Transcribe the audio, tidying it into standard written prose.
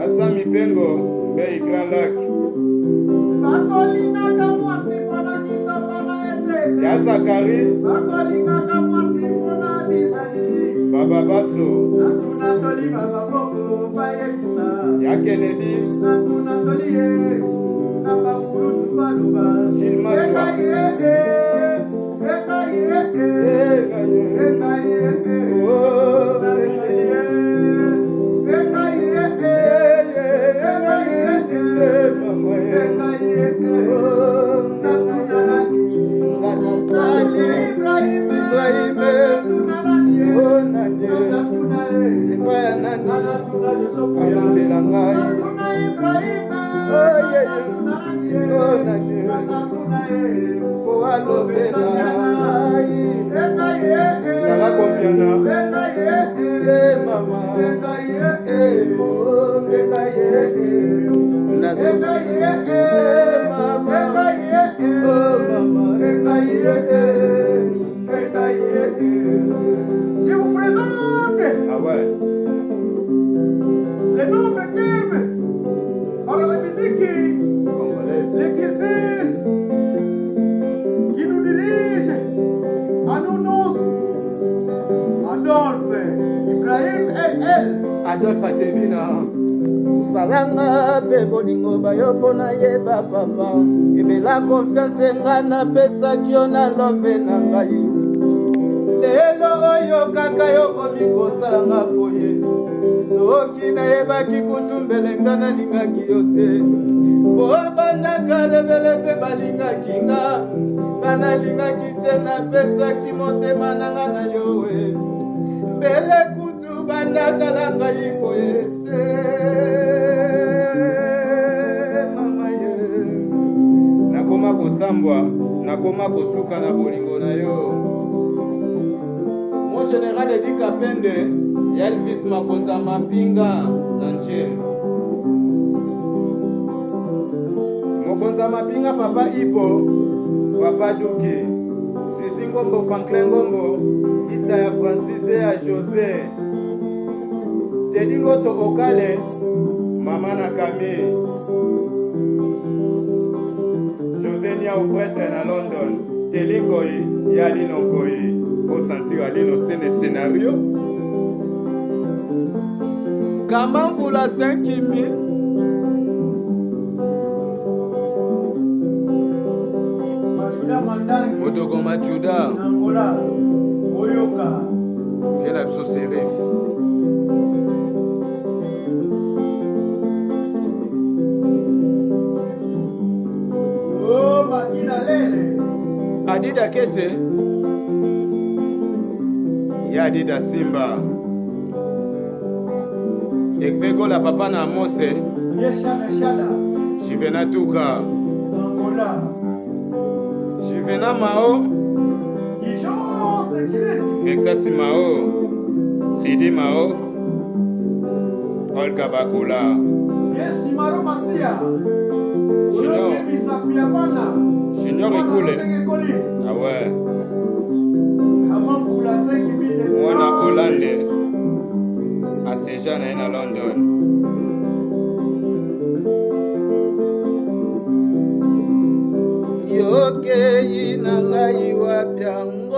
Asa mipengo mbei Grand Lac. Ya Zakari. Baba Basso. Ya Kennedy. Gilles Je vous présente les nobles termes par la musique, l'écriture qui nous dirige à nos noms. Adolphe Ibrahim LL Adolphe Atebina salanga pe bolingo bayo pona yeba papa ebela confiance nga na pesa kio na love na ngai lelo oyo kaka yokomi kosalanga poye soki nayebaki kutumbelenga nalingaki yo te po bandaka lebele mpe balingaki nga banalingaki te napesaki motema nanga na yo we mbele kutu bandatala ngai poye te mama ye nakoma kosambwa nakoma kosuka na bolingo na yo. Mon général Edi Kapende Elvis Makonza Mapinga Nanche Mokonza Mapinga Papa Ipo Papa Duki Sisi Ngombo Franklin Ngombo Isaya Francis ya José Tedi Ngoto Okale Mama Nakami José Nia au prêtre na London Teli Ngoi ya Lino Ngoi faut sentir Alino c'est le scénario. Comment vous la 5 000 Modogo Machuda Angola Oyoka Viens la pso serif Oh Makina Lele Adida Kese Yadida Simba Ekveko la papa na Mose Yeshada Shada Jivena Tuka Angola Jivena Mao Kijon Sekiresi Vexasi Mao Lidi Mao Olga Bakula Yesi Maro Masia Junior Junior Ekule Ah ouais Mwana Hollande Aseja na ina London yoke ina ngai wapyango